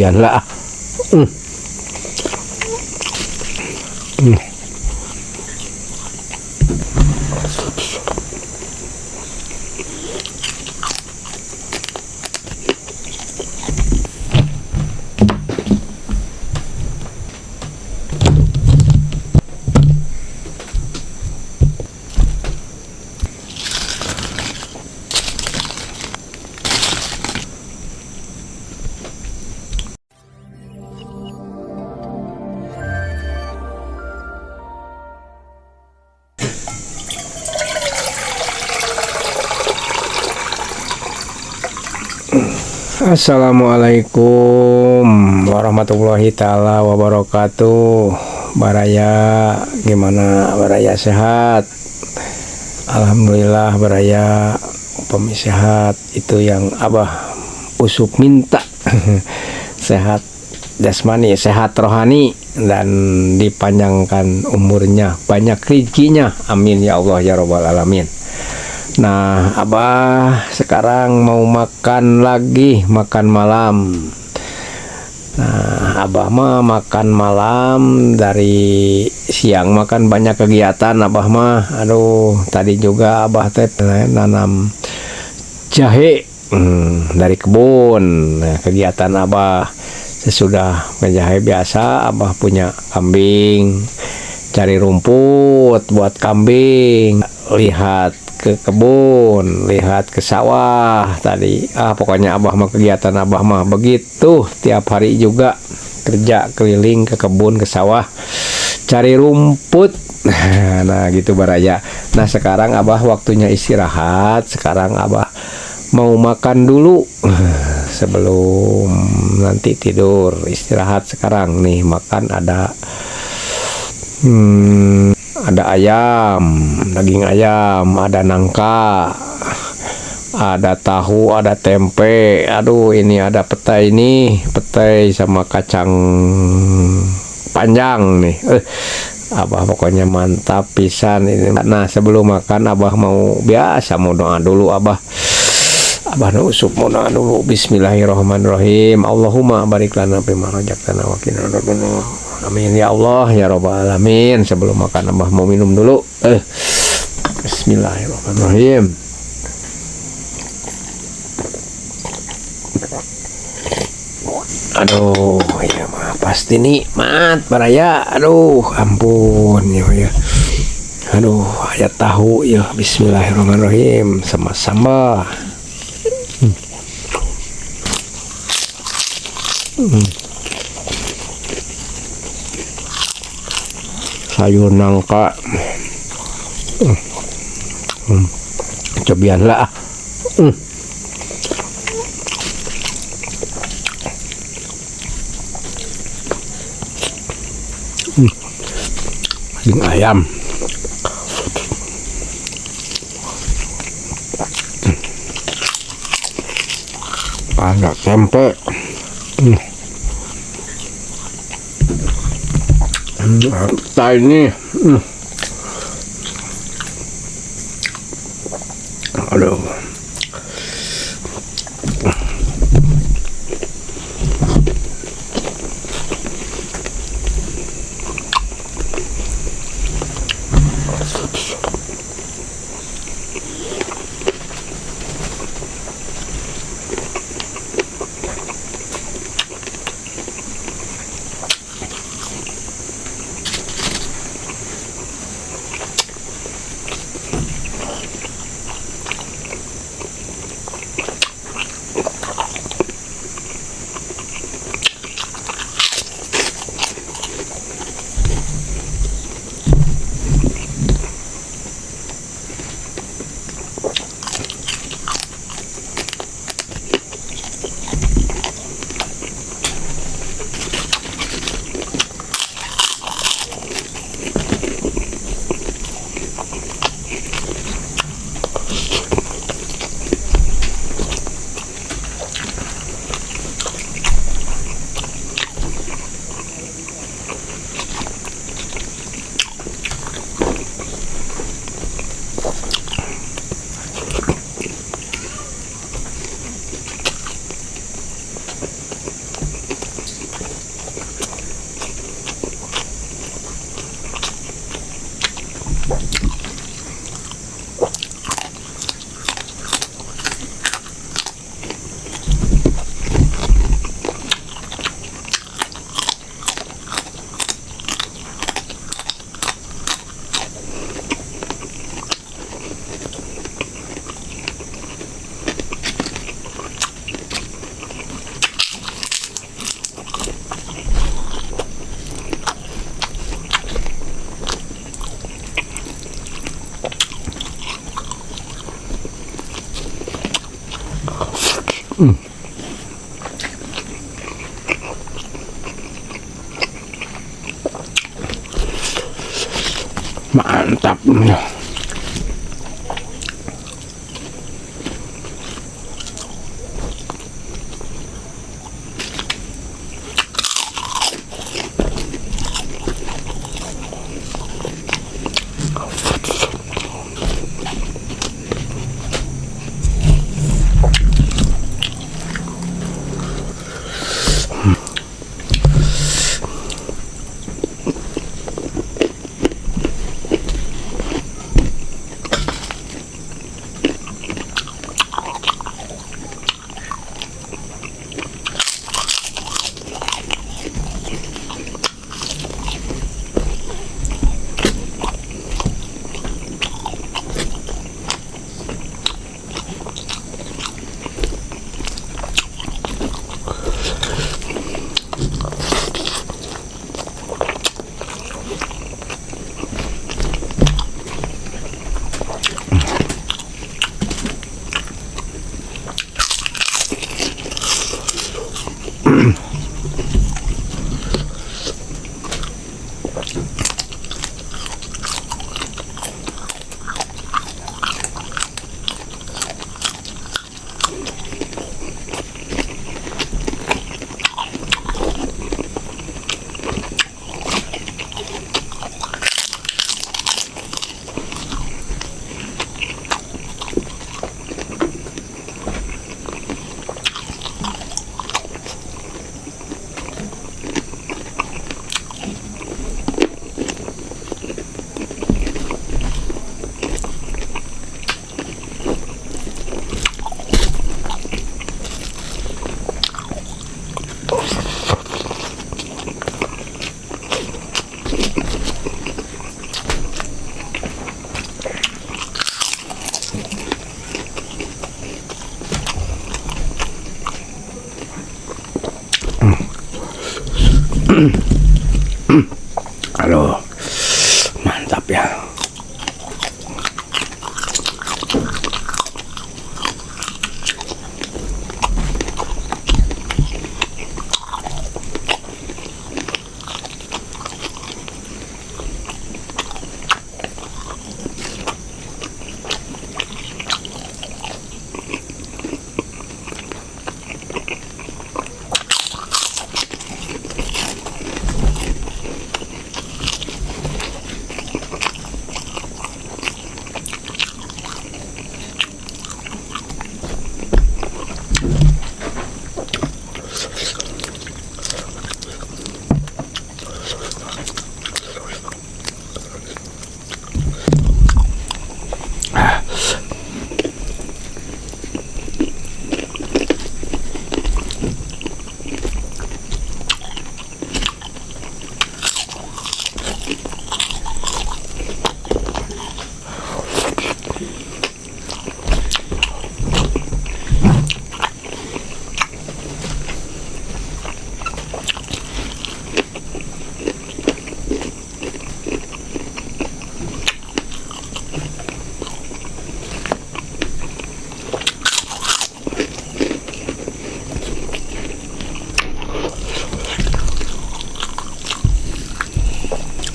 Biarlah. Hmm. Hmm. Assalamualaikum warahmatullahi ta'ala wabarakatuh. Baraya gimana? Baraya sehat? Alhamdulillah baraya upami sehat. Itu yang Abah usuk minta. Sehat jasmani, sehat rohani, dan dipanjangkan umurnya, banyak rezekinya, amin ya Allah ya rabbal alamin. Nah, Abah sekarang mau makan lagi, makan malam. Nah, Abah mah makan malam dari siang, makan banyak kegiatan Abah mah. Aduh, tadi juga Abah teh nanam jahe dari kebun. Nah, kegiatan Abah sesudah menjahe biasa, Abah punya kambing, cari rumput buat kambing, lihat ke kebun, lihat ke sawah tadi. Pokoknya Abah mah kegiatan Abah mah begitu, tiap hari juga kerja keliling ke kebun, ke sawah, cari rumput. Nah gitu baraya. Nah sekarang Abah waktunya istirahat. Sekarang Abah mau makan dulu sebelum nanti tidur. Istirahat sekarang nih, makan ada ada ayam, daging ayam, ada nangka, ada tahu, ada tempe. Aduh, ini ada petai sama kacang panjang nih. Abah pokoknya mantap pisan ini. Nah, sebelum makan Abah mau biasa mau doa dulu Abah. Abah usuk mau doa dulu. Bismillahirrahmanirrahim. Allahumma barik lana fima razaqtana wa qina adzabannar. Amin ya Allah ya rabbal alamin. Sebelum makan Abah mau minum dulu. Bismillahirrahmanirrahim. Aduh, ya mah pasti nikmat baraya. Aduh, ampun ya. Aduh, ayat tahu ya. Bismillahirrahmanirrahim sama sambal. Sayur nangka, cobian lah. Daging ayam, ada tempe, ini, aduh, Mantap. Aduh, mantap ya.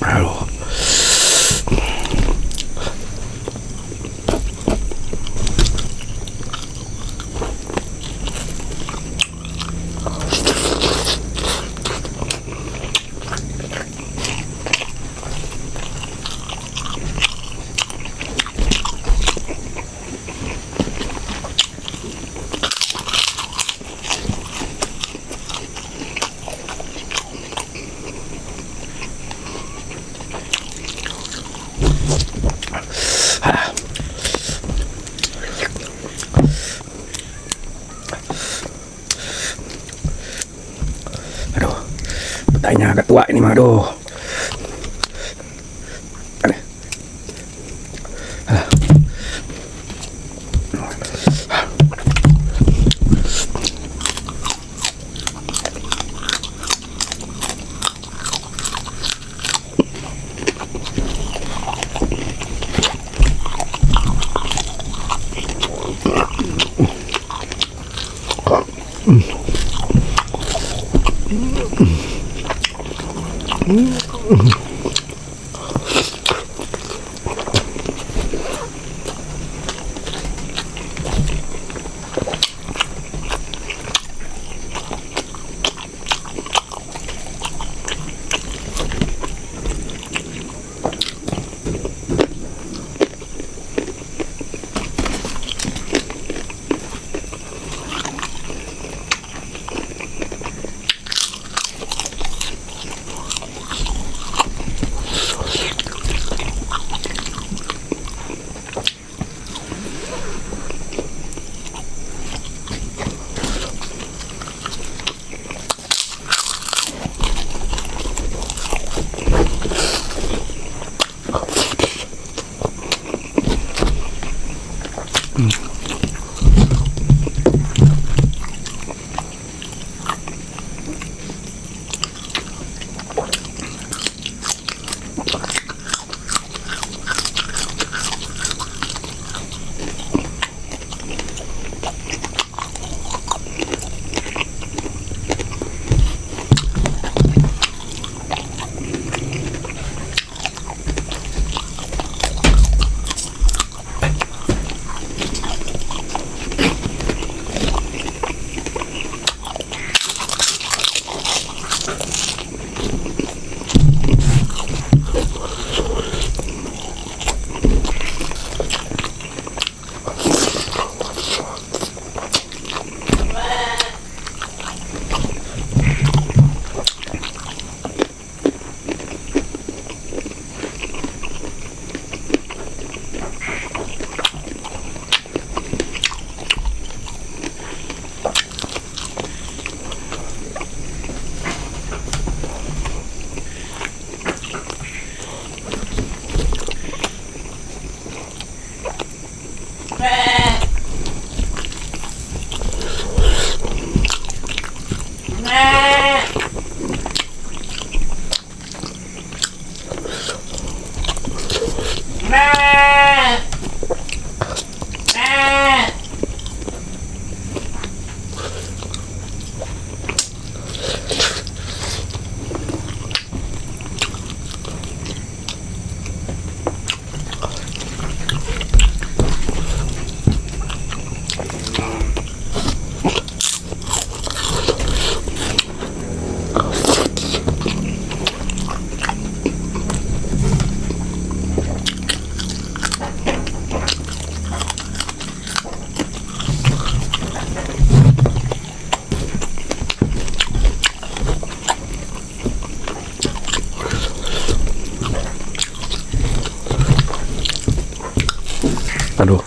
Aduh. Aduh, petainya agak tua ini mah, aduh. Aduh. Aduh.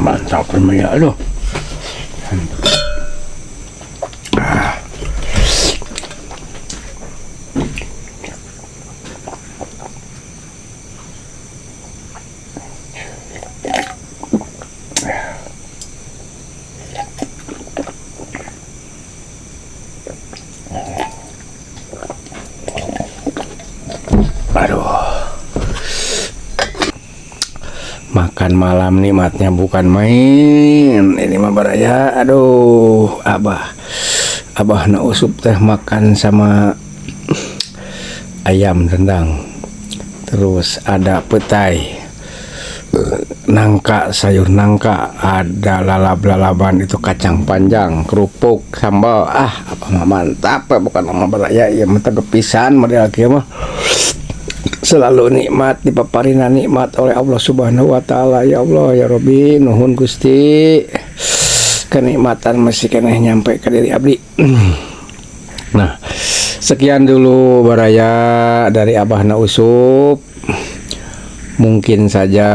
Mantap memang ya, aduh. Aduh. Makan malam nikmatnya bukan main. Ini mah baraya. Aduh, abah na usup teh makan sama ayam rendang. Terus ada petai, nangka, sayur nangka, ada lalab-lalaban itu kacang panjang, kerupuk, sambal. Apa mah mantap, bukan mah baraya. Ya mah tegepisan model kieu mah. Selalu nikmat, dipaparina nikmat oleh Allah Subhanahu wa taala. Ya Allah ya Rabbi, nuhun Gusti, kenikmatan masih keneh nyampe ke diri abdi. Nah, sekian dulu baraya dari Abahna Usup. Mungkin saja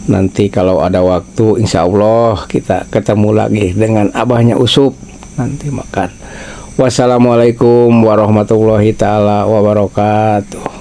nanti kalau ada waktu insya Allah kita ketemu lagi dengan Abahnya Usup nanti makan. Wassalamualaikum warahmatullahi taala wabarakatuh.